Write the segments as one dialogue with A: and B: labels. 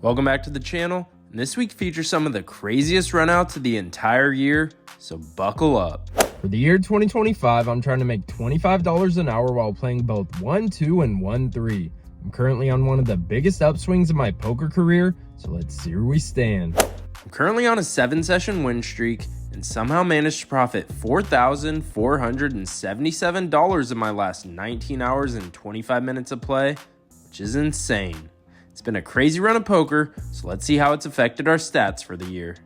A: Welcome back to the channel, and this week features some of the craziest runouts of the entire year, so buckle up.
B: For the year 2025, I'm trying to make $25 an hour while playing both 1-2 and 1-3. I'm currently on one of the biggest upswings of my poker career, so let's see where we stand.
A: I'm currently on a 7-session win streak and somehow managed to profit $4,477 in my last 19 hours and 25 minutes of play, which is insane. It's been a crazy run of poker, so let's see how it's affected our stats for the year.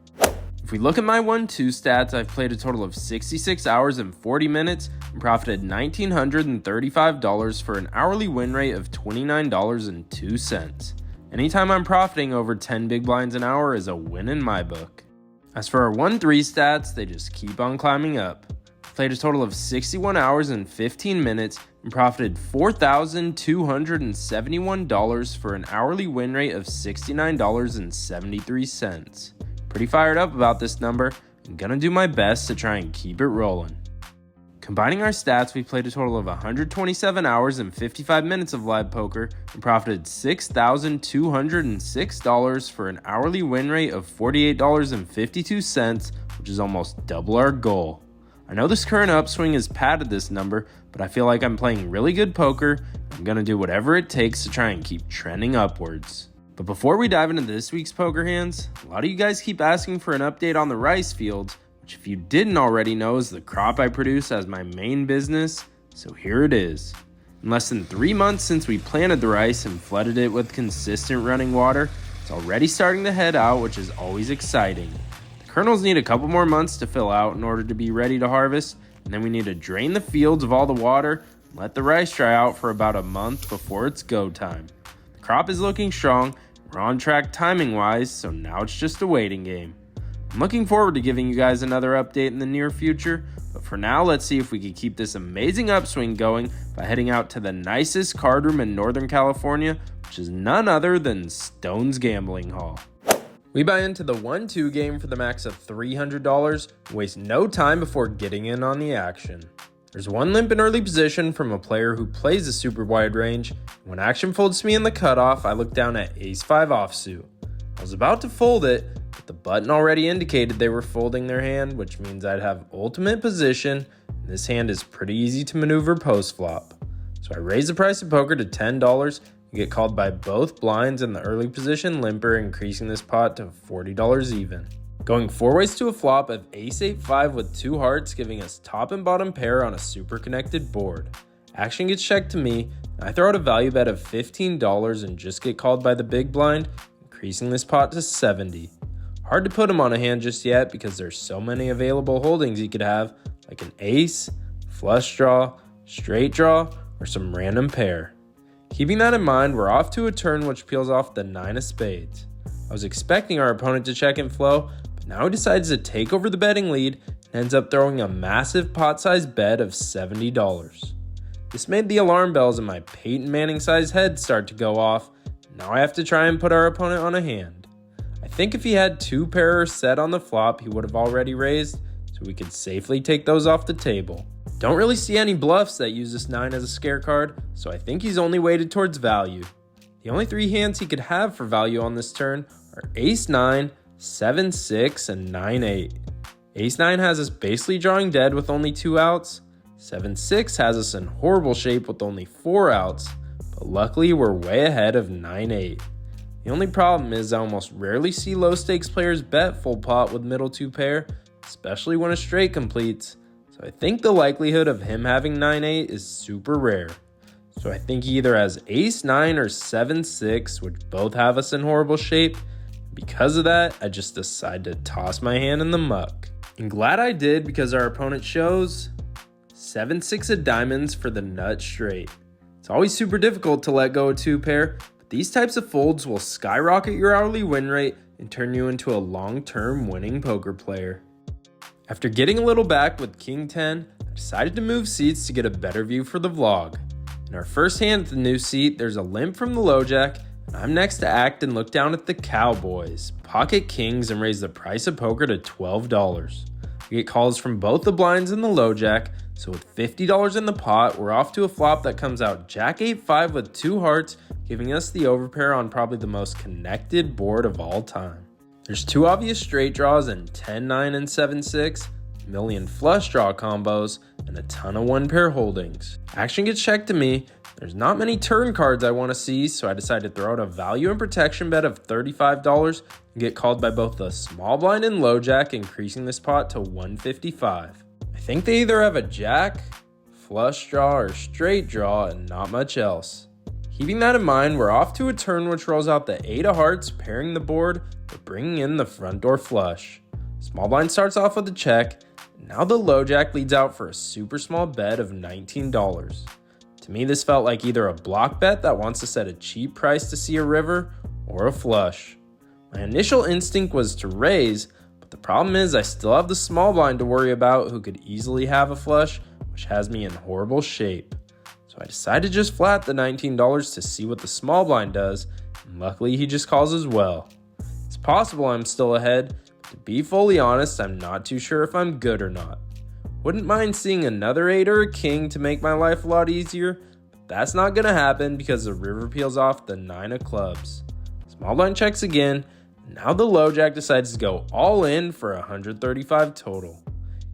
A: If we look at my 1-2 stats, I've played a total of 66 hours and 40 minutes and profited $1,935 for an hourly win rate of $29.02. Anytime I'm profiting over 10 big blinds an hour is a win in my book. As for our 1-3 stats, they just keep on climbing up. I've played a total of 61 hours and 15 minutes and profited $4,271 for an hourly win rate of $69.73. Pretty fired up about this number and gonna do my best to try and keep it rolling. Combining our stats, we played a total of 127 hours and 55 minutes of live poker and profited $6,206 for an hourly win rate of $48.52, which is almost double our goal. I know this current upswing has padded this number, but I feel like I'm playing really good poker. I'm going to do whatever it takes to try and keep trending upwards. But before we dive into this week's poker hands, a lot of you guys keep asking for an update on the rice fields, which if you didn't already know is the crop I produce as my main business, so here it is. In less than 3 months since we planted the rice and flooded it with consistent running water, it's already starting to head out, which is always exciting. The kernels need a couple more months to fill out in order to be ready to harvest, and then we need to drain the fields of all the water and let the rice dry out for about a month before it's go time. The crop is looking strong, we're on track timing wise, so now it's just a waiting game. I'm looking forward to giving you guys another update in the near future, but for now let's see if we can keep this amazing upswing going by heading out to the nicest card room in Northern California, which is none other than Stone's Gambling Hall. We buy into the 1-2 game for the max of $300 and waste no time before getting in on the action. There's one limp in early position from a player who plays a super wide range. When action folds to me in the cutoff, I look down at ace-5 offsuit. I was about to fold it, but the button already indicated they were folding their hand, which means I'd have ultimate position, and this hand is pretty easy to maneuver post-flop. So I raise the price of poker to $10 and get called by both blinds in the early position limper, increasing this pot to $40 even. Going 4 ways to a flop of ace-8-5 with 2 hearts, giving us top and bottom pair on a super connected board. Action gets checked to me, and I throw out a value bet of $15 and just get called by the big blind, increasing this pot to $70. Hard to put him on a hand just yet because there's so many available holdings he could have, like an ace, flush draw, straight draw, or some random pair. Keeping that in mind, we're off to a turn which peels off the 9 of spades. I was expecting our opponent to check and flow, but now he decides to take over the betting lead and ends up throwing a massive pot-sized bet of $70. This made the alarm bells in my Peyton Manning-sized head start to go off. Now I have to try and put our opponent on a hand. I think if he had 2 pairs set on the flop, he would have already raised, so we could safely take those off the table. Don't really see any bluffs that use this 9 as a scare card, so I think he's only weighted towards value. The only 3 hands he could have for value on this turn are ace-9, 7-6, and 9-8. Ace-9 has us basically drawing dead with only 2 outs. 7-6 has us in horrible shape with only 4 outs, but luckily we're way ahead of 9-8. The only problem is I almost rarely see low stakes players bet full pot with middle 2 pair, especially when a straight completes. So I think the likelihood of him having 9-8 is super rare. So I think he either has ace-9 or 7-6, which both have us in horrible shape. Because of that, I just decided to toss my hand in the muck. And glad I did because our opponent shows 7-6 of diamonds for the nut straight. It's always super difficult to let go of 2 pair, but these types of folds will skyrocket your hourly win rate and turn you into a long-term winning poker player. After getting a little back with King 10, I decided to move seats to get a better view for the vlog. In our first hand at the new seat, there's a limp from the low jack, and I'm next to act and look down at the Cowboys, pocket kings, and raise the price of poker to $12. We get calls from both the blinds and the low jack, so with $50 in the pot, we're off to a flop that comes out jack 8-5 with 2 hearts, giving us the overpair on probably the most connected board of all time. There's 2 obvious straight draws and 10, 9, and 7, 6, a million flush draw combos, and a ton of 1-pair holdings. Action gets checked to me. There's not many turn cards I want to see, so I decided to throw out a value and protection bet of $35 and get called by both the small blind and low jack, increasing this pot to $155. I think they either have a jack, flush draw, or straight draw, and not much else. Keeping that in mind, we're off to a turn which rolls out the 8 of hearts, pairing the board, but bringing in the front door flush. Small blind starts off with a check, and now the low jack leads out for a super small bet of $19. To me, this felt like either a block bet that wants to set a cheap price to see a river, or a flush. My initial instinct was to raise, but the problem is I still have the small blind to worry about, who could easily have a flush, which has me in horrible shape. So I decided to just flat the $19 to see what the small blind does, and luckily he just calls as well. It's possible I'm still ahead, but to be fully honest, I'm not too sure if I'm good or not. Wouldn't mind seeing another 8 or a king to make my life a lot easier, but that's not going to happen because the river peels off the 9 of clubs. Small blind checks again, and now the low jack decides to go all in for 135 total.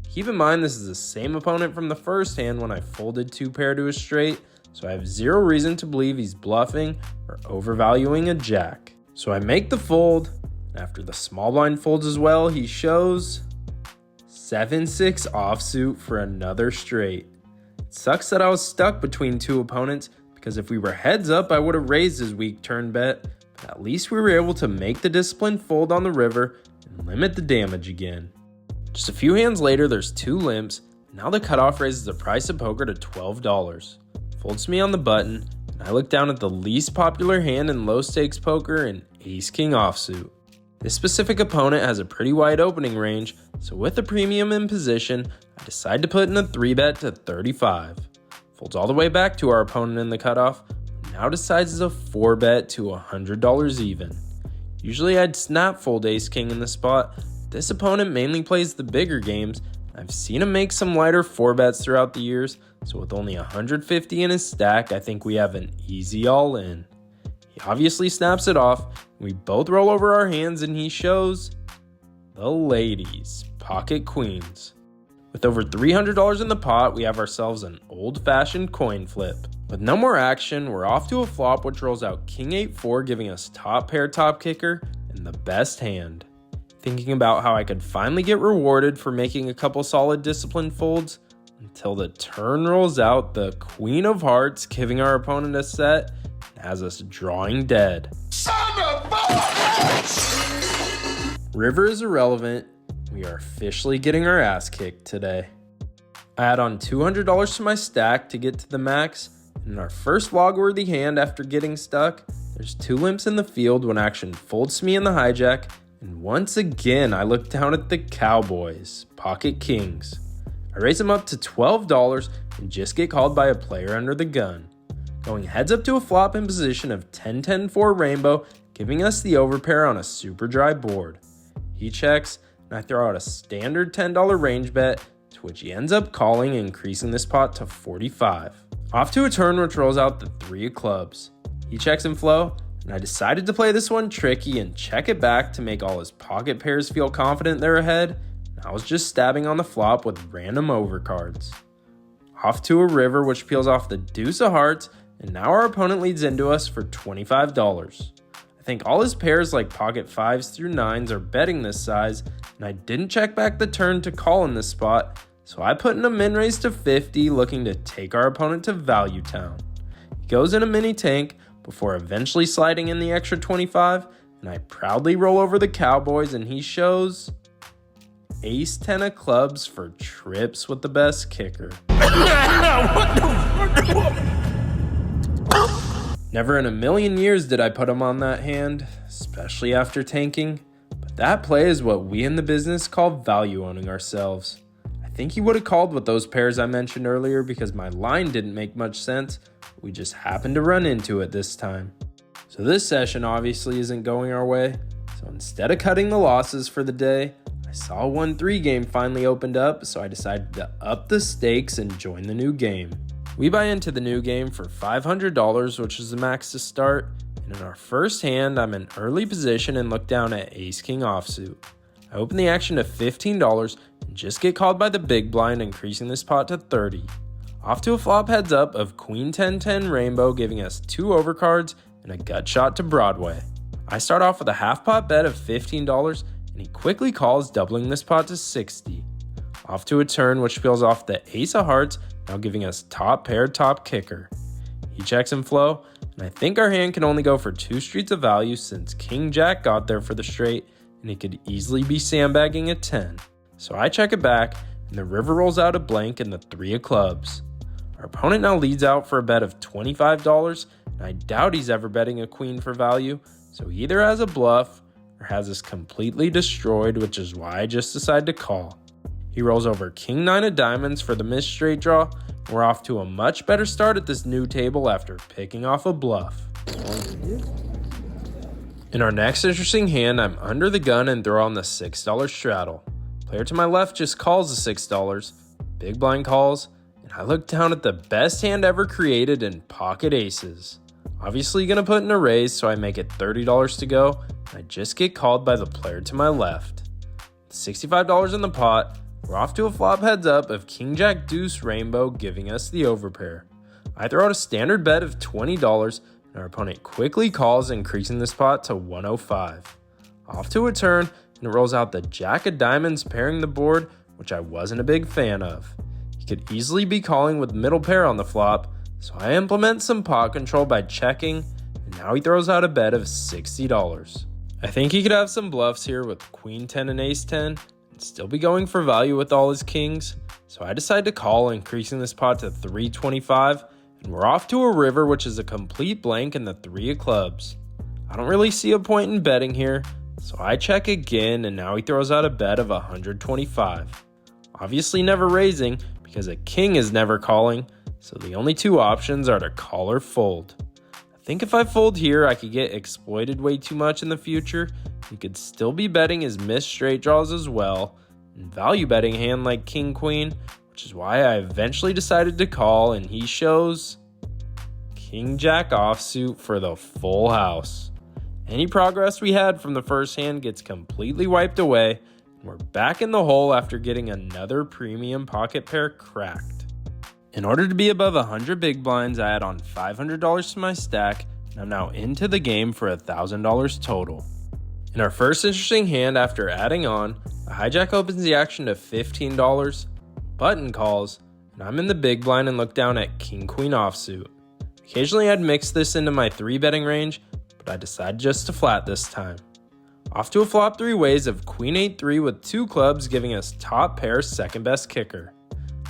A: Keep in mind this is the same opponent from the first hand when I folded 2 pair to a straight, so I have zero reason to believe he's bluffing or overvaluing a jack. So I make the fold, and after the small blind folds as well, he shows 7-6 offsuit for another straight. It sucks that I was stuck between 2 opponents, because if we were heads up I would have raised his weak turn bet, but at least we were able to make the disciplined fold on the river and limit the damage again. Just a few hands later there's 2 limps, and now the cutoff raises the price of poker to $12. Folds me on the button, and I look down at the least popular hand in low stakes poker, an ace-king offsuit. This specific opponent has a pretty wide opening range, so with the premium in position, I decide to put in a 3-bet to 35. Folds all the way back to our opponent in the cutoff, and now decides it's a 4-bet to $100 even. Usually I'd snap fold ace-king in the spot. This opponent mainly plays the bigger games. I've seen him make some lighter 4-bets throughout the years, so with only 150 in his stack, I think we have an easy all-in. He obviously snaps it off. We both roll over our hands and he shows the ladies, pocket queens. With over $300 in the pot, we have ourselves an old-fashioned coin flip. With no more action, we're off to a flop which rolls out king 8-4, giving us top pair top kicker and the best hand. Thinking about how I could finally get rewarded for making a couple solid disciplined folds, until the turn rolls out the queen of hearts, giving our opponent a set, and has us drawing dead. River is irrelevant. We are officially getting our ass kicked today. I add on $200 to my stack to get to the max, and in our first log-worthy hand after getting stuck, there's 2 limps in the field when action folds me in the hijack, and once again I look down at the cowboys, pocket kings. I raise them up to $12 and just get called by a player under the gun. Going heads up to a flop in position of 10-10-4 rainbow, giving us the overpair on a super dry board. He checks, and I throw out a standard $10 range bet, to which he ends up calling, increasing this pot to 45. Off to a turn which rolls out the 3 of clubs. He checks in flow, and I decided to play this one tricky and check it back to make all his pocket pairs feel confident they're ahead, and I was just stabbing on the flop with random overcards. Off to a river which peels off the deuce of hearts, and now our opponent leads into us for $25. I think all his pairs like pocket 5s through 9s are betting this size, and I didn't check back the turn to call in this spot, so I put in a min raise to 50, looking to take our opponent to value town. He goes in a mini tank before eventually sliding in the extra 25, and I proudly roll over the cowboys, and he shows ace 10 of clubs for trips with the best kicker. Never in a million years did I put him on that hand, especially after tanking, but that play is what we in the business call value owning ourselves. I think he would have called with those pairs I mentioned earlier because my line didn't make much sense. We just happened to run into it this time. So this session obviously isn't going our way, so instead of cutting the losses for the day, I saw a 1-3 game finally opened up, so I decided to up the stakes and join the new game. We buy into the new game for $500, which is the max to start, and in our first hand, I'm in early position and look down at ace-king offsuit. I open the action to $15 and just get called by the big blind, increasing this pot to $30. Off to a flop heads up of queen 10-10 rainbow, giving us 2 overcards and a gut shot to Broadway. I start off with a half pot bet of $15 and he quickly calls, doubling this pot to $60. Off to a turn which peels off the ace of hearts, now giving us top pair, top kicker. He checks in flow, and I think our hand can only go for 2 streets of value since king jack got there for the straight and he could easily be sandbagging at 10. So I check it back and the river rolls out a blank and the 3 of clubs. Our opponent now leads out for a bet of $25, and I doubt he's ever betting a queen for value, so he either has a bluff or has us completely destroyed, which is why I just decide to call. He rolls over king 9 of diamonds for the missed straight draw. We're off to a much better start at this new table after picking off a bluff. In our next interesting hand, I'm under the gun and throw on the $6 straddle. Player to my left just calls the $6, big blind calls, and I look down at the best hand ever created in pocket aces. Obviously gonna put in a raise, so I make it $30 to go, and I just get called by the player to my left. With $65 in the pot, we're off to a flop heads up of king jack deuce rainbow, giving us the overpair. I throw out a standard bet of $20, and our opponent quickly calls, increasing this pot to $105. Off to a turn, and it rolls out the jack of diamonds pairing the board, which I wasn't a big fan of. He could easily be calling with middle pair on the flop, so I implement some pot control by checking, and now he throws out a bet of $60. I think he could have some bluffs here with queen 10 and ace 10, and still be going for value with all his kings, so I decide to call, increasing this pot to $325, and we're off to a river, which is a complete blank and the 3 of clubs. I don't really see a point in betting here, so I check again, and now he throws out a bet of $125. Obviously never raising, because a king is never calling, so the only 2 options are to call or fold. I think if I fold here, I could get exploited way too much in the future. He could still be betting his missed straight draws as well, and value betting a hand like king queen, which is why I eventually decided to call, and he shows king jack offsuit for the full house. Any progress we had from the first hand gets completely wiped away, and we're back in the hole after getting another premium pocket pair cracked. In order to be above 100 big blinds, I add on $500 to my stack, and I'm now into the game for $1,000 total. In our first interesting hand after adding on, a hijack opens the action to $15, button calls, and I'm in the big blind and look down at king queen offsuit. Occasionally I'd mix this into my 3 betting range, but I decided just to flat this time. Off to a flop 3 ways of queen 8-3 with 2 clubs, giving us top pair, second best kicker.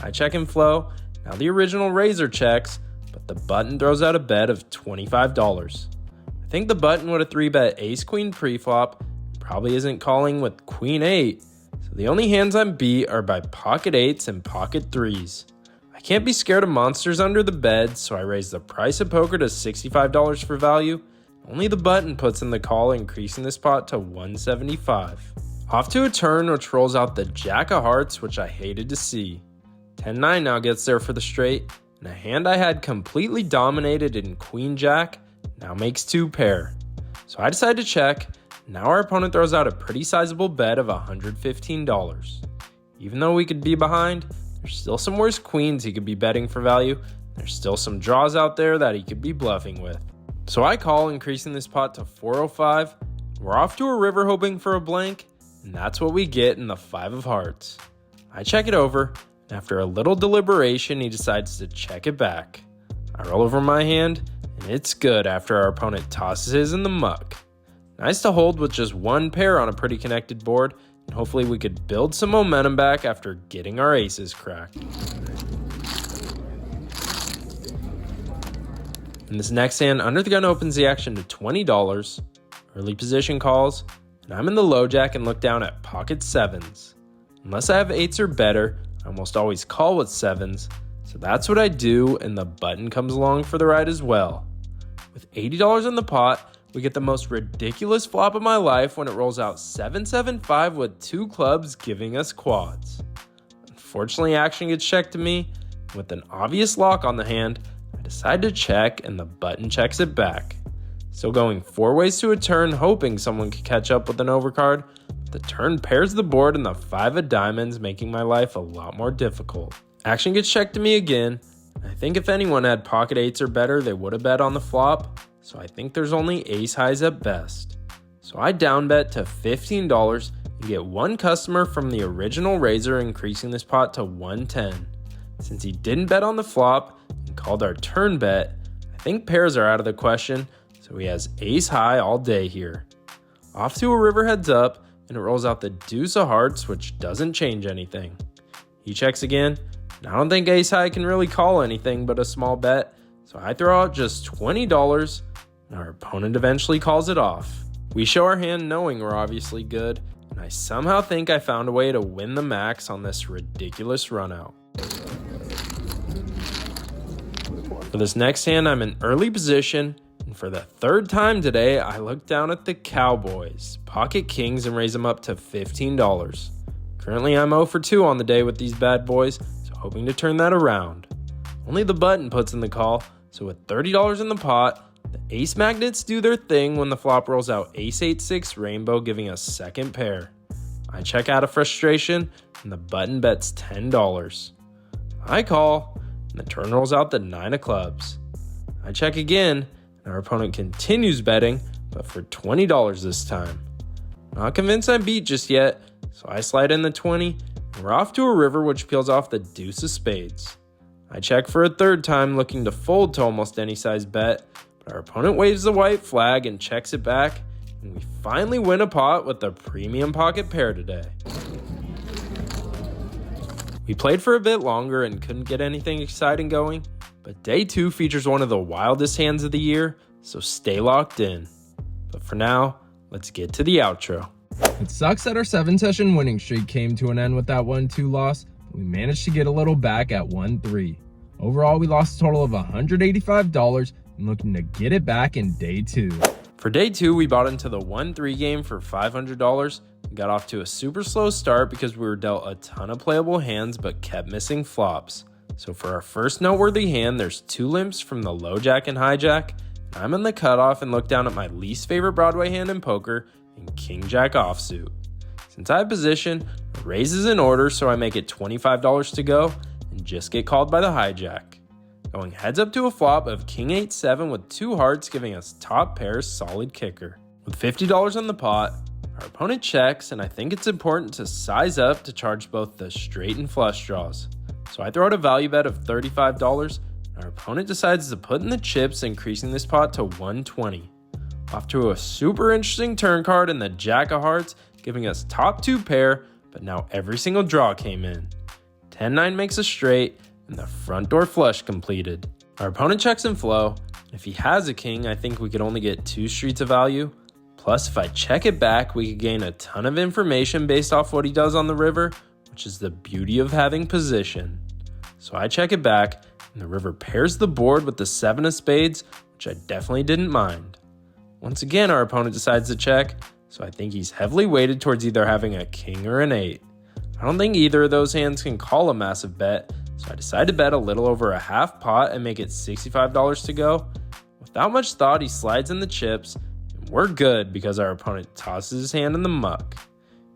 A: I check in flow, now the original razor checks, but the button throws out a bet of $25. I think the button would have 3-bet ace queen preflop, probably isn't calling with queen 8, so the only hands I'm beat are by pocket 8s and pocket 3s. I can't be scared of monsters under the bed, so I raise the price of poker to $65 for value. Only the button puts in the call, increasing this pot to $175. Off to a turn which rolls out the jack of hearts, which I hated to see. 10-9 now gets there for the straight, and a hand I had completely dominated in queen jack now makes 2 pair. So I decide to check. Now our opponent throws out a pretty sizable bet of $115. Even though we could be behind, there's still some worse queens he could be betting for value. There's still some draws out there that he could be bluffing with. So I call, increasing this pot to $405. We're off to a river hoping for a blank, and that's what we get in the 5 of hearts. I check it over, and after a little deliberation, he decides to check it back. I roll over my hand, and it's good after our opponent tosses his in the muck. Nice to hold with just 1 pair on a pretty connected board, and hopefully we could build some momentum back after getting our aces cracked. In this next hand, under the gun opens the action to $20, early position calls, and I'm in the low jack and look down at pocket 7s. Unless I have 8s or better, I almost always call with 7s, so that's what I do, and the button comes along for the ride as well. With $80 in the pot, we get the most ridiculous flop of my life when it rolls out 7-7-5 with 2 clubs, giving us quads. Unfortunately, action gets checked to me, With an obvious lock on the hand, I decide to check and the button checks it back. Still going 4 ways to a turn, hoping someone could catch up with an overcard. The turn pairs the board and the 5 of diamonds, making my life a lot more difficult. Action gets checked to me again. I think if anyone had pocket 8s or better, they would have bet on the flop, so I think there's only ace highs at best. So I down bet to $15 and get one customer from the original raiser, increasing this pot to 110. Since he didn't bet on the flop and called our turn bet, I think pairs are out of the question, so he has ace high all day here. Off to a river heads up, and it rolls out the deuce of hearts, which doesn't change anything. He checks again, and I don't think ace high can really call anything but a small bet, so I throw out just $20, and our opponent eventually calls it off. We show our hand knowing we're obviously good, and I somehow think I found a way to win the max on this ridiculous run out. For this next hand, I'm in early position, and for the third time today, I look down at the Cowboys, pocket kings, and raise them up to $15. Currently, I'm 0 for 2 on the day with these bad boys, so hoping to turn that around. Only the button puts in the call, so with $30 in the pot, the ace magnets do their thing when the flop rolls out ace 8-6 rainbow, giving us second pair. I check out of frustration, and the button bets $10. I call, and the turn rolls out the 9 of clubs. I check again, and our opponent continues betting, but for $20 this time. Not convinced I'm beat just yet, so I slide in the 20, and we're off to a river which peels off the deuce of spades. I check for a third time, looking to fold to almost any size bet, but our opponent waves the white flag and checks it back, and we finally win a pot with a premium pocket pair today. We played for a bit longer and couldn't get anything exciting going, but day 2 features one of the wildest hands of the year, so stay locked in. But for now, let's get to the outro.
B: It sucks that our 7-session winning streak came to an end with that 1-2 loss, but we managed to get a little back at 1-3. Overall, we lost a total of $185 and looking to get it back in day 2.
A: For day 2, we bought into the 1-3 game for $500 and got off to a super slow start because we were dealt a ton of playable hands but kept missing flops. So for our first noteworthy hand, there's 2 limps from the low jack and hijack, and I'm in the cutoff and look down at my least favorite Broadway hand in poker and king jack offsuit. Since I have position, a raise is in order, so I make it $25 to go and just get called by the hijack. Going heads up to a flop of king 8-7 with 2 hearts, giving us top pair's solid kicker. With $50 on the pot, our opponent checks, and I think it's important to size up to charge both the straight and flush draws. So I throw out a value bet of $35, and our opponent decides to put in the chips, increasing this pot to $120. Off to a super interesting turn card in the jack of hearts, giving us top 2 pair, but now every single draw came in. 10-9 makes a straight, and the front door flush completed. Our opponent checks in flow, and if he has a king, I think we could only get 2 streets of value. Plus, if I check it back, we could gain a ton of information based off what he does on the river, which is the beauty of having position. So I check it back, and the river pairs the board with the 7 of spades, which I definitely didn't mind. Once again, our opponent decides to check, so I think he's heavily weighted towards either having a king or an 8. I don't think either of those hands can call a massive bet, so I decide to bet a little over a half pot and make it $65 to go. Without much thought, he slides in the chips, and we're good because our opponent tosses his hand in the muck.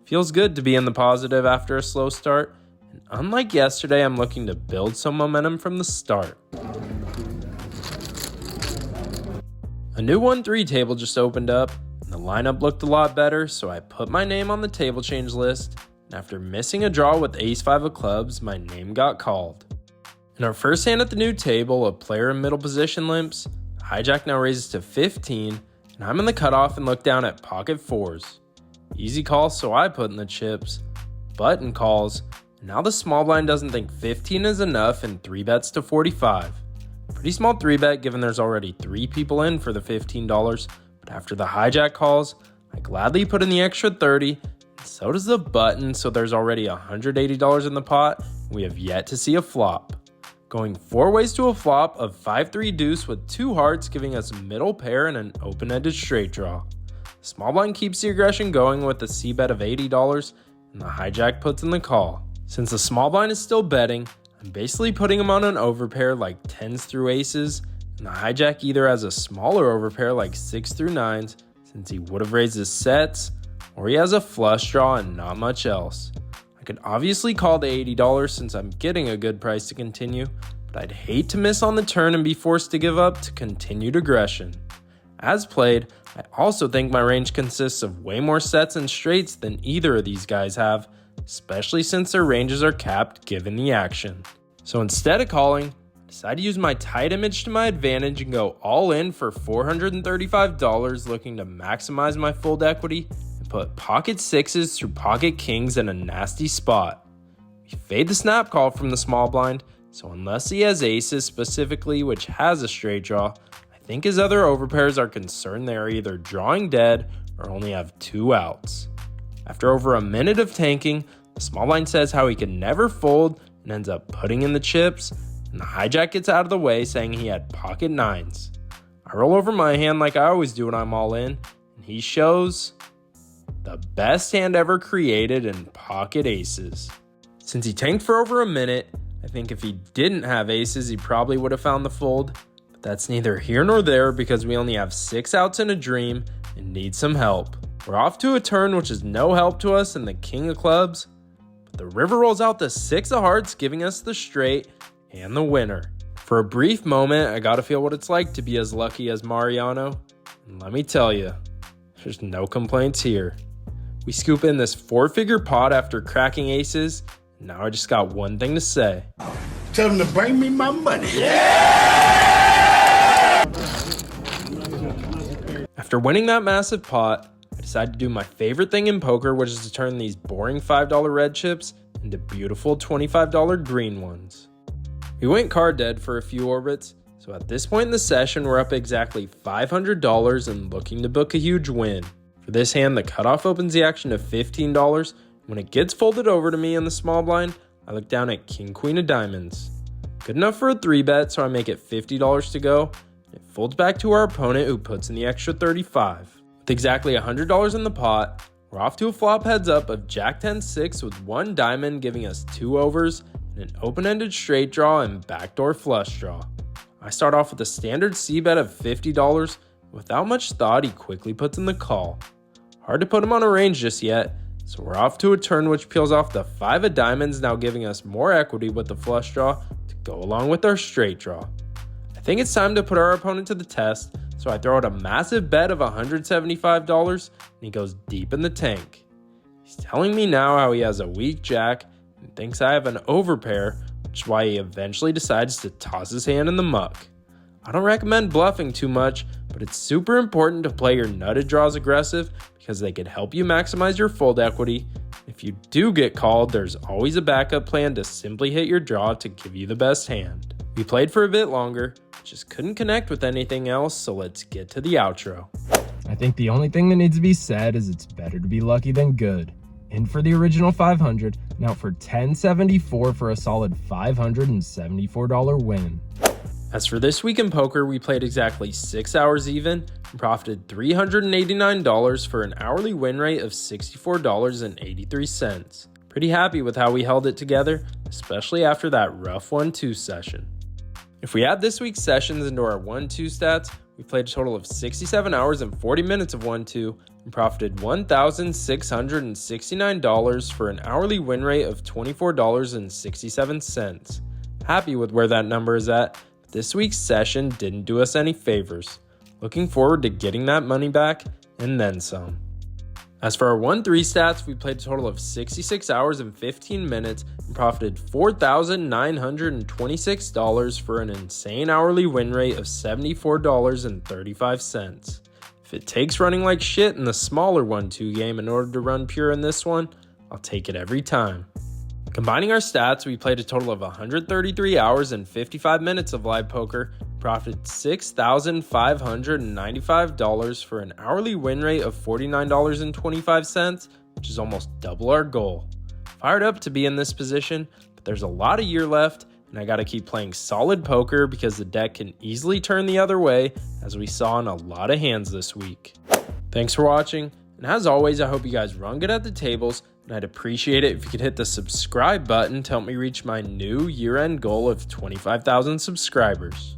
A: Feels good to be in the positive after a slow start, and unlike yesterday, I'm looking to build some momentum from the start. A new 1-3 table just opened up, and the lineup looked a lot better, so I put my name on the table change list, and after missing a draw with ace-5 of clubs, my name got called. In our first hand at the new table, a player in middle position limps, the hijack now raises to 15, and I'm in the cutoff and look down at pocket 4s. Easy call, so I put in the chips. Button calls, and now the small blind doesn't think 15 is enough and 3 bets to 45. Pretty small 3 bet given there's already 3 people in for the $15, but after the hijack calls, I gladly put in the extra 30, and so does the button, so there's already $180 in the pot, and we have yet to see a flop. Going 4 ways to a flop of 5-3 deuce with 2 hearts, giving us middle pair and an open-ended straight draw. The small blind keeps the aggression going with a C bet of $80, and the hijack puts in the call. Since the small blind is still betting, I'm basically putting him on an overpair like 10s through aces, and the hijack either has a smaller overpair like 6 through 9s, since he would have raised his sets, or he has a flush draw and not much else. I could obviously call the $80 since I'm getting a good price to continue, but I'd hate to miss on the turn and be forced to give up to continued aggression. As played, I also think my range consists of way more sets and straights than either of these guys have, especially since their ranges are capped given the action. So instead of calling, I decided to use my tight image to my advantage and go all in for $435, looking to maximize my fold equity and put pocket sixes through pocket kings in a nasty spot. We fade the snap call from the small blind, so unless he has aces specifically, which has a straight draw, I think his other overpairs are concerned they are either drawing dead or only have 2 outs. After over a minute of tanking, the small blind says how he can never fold and ends up putting in the chips, and the hijack gets out of the way saying he had pocket 9s. I roll over my hand like I always do when I'm all in, and he shows the best hand ever created in pocket aces. Since he tanked for over a minute, I think if he didn't have aces, he probably would have found the fold. But that's neither here nor there because we only have 6 outs in a dream and need some help. We're off to a turn which is no help to us in the king of clubs, but the river rolls out the 6 of hearts, giving us the straight and the winner. For a brief moment, I gotta feel what it's like to be as lucky as Mariano, and let me tell you, there's no complaints here. We scoop in this 4-figure pot after cracking aces, and now I just got one thing to say.
C: Tell them to bring me my money.
A: After winning that massive pot, I decided to do my favorite thing in poker, which is to turn these boring $5 red chips into beautiful $25 green ones. We went card dead for a few orbits, so at this point in the session, we're up exactly $500 and looking to book a huge win. For this hand, the cutoff opens the action to $15. When it gets folded over to me in the small blind, I look down at king queen of diamonds. Good enough for a 3-bet, so I make it $50 to go. It folds back to our opponent who puts in the extra $35. With exactly $100 in the pot, we're off to a flop heads up of jack 10-6 with 1 diamond giving us 2 overs and an open-ended straight draw and backdoor flush draw. I start off with a standard C-bet of $50. Without much thought, he quickly puts in the call. Hard to put him on a range just yet, so we're off to a turn which peels off the 5 of diamonds, now giving us more equity with the flush draw to go along with our straight draw. I think it's time to put our opponent to the test, so I throw out a massive bet of $175 and he goes deep in the tank. He's telling me now how he has a weak jack and thinks I have an overpair, which is why he eventually decides to toss his hand in the muck. I don't recommend bluffing too much, but it's super important to play your nutted draws aggressive because they could help you maximize your fold equity. If you do get called, there's always a backup plan to simply hit your draw to give you the best hand. We played for a bit longer, just couldn't connect with anything else, so let's get to the outro.
B: I think the only thing that needs to be said is it's better to be lucky than good. In for the original 500, and out for 1074 for a solid $574 win.
A: As for this week in poker, we played exactly 6 hours even and profited $389 for an hourly win rate of $64.83. Pretty happy with how we held it together, especially after that rough 1-2 session. If we add this week's sessions into our 1-2 stats, we played a total of 67 hours and 40 minutes of 1-2 and profited $1,669 for an hourly win rate of $24.67. Happy with where that number is at. This week's session didn't do us any favors. Looking forward to getting that money back and then some. As for our 1-3 stats, we played a total of 66 hours and 15 minutes and profited $4,926 for an insane hourly win rate of $74.35. If it takes running like shit in the smaller 1-2 game in order to run pure in this one, I'll take it every time. Combining our stats, we played a total of 133 hours and 55 minutes of live poker, profited $6,595 for an hourly win rate of $49.25, which is almost double our goal. Fired up to be in this position, but there's a lot of year left, and I gotta keep playing solid poker because the deck can easily turn the other way, as we saw in a lot of hands this week. Thanks for watching, and as always, I hope you guys run good at the tables And I'd appreciate it if you could hit the subscribe button to help me reach my new year-end goal of 25,000 subscribers.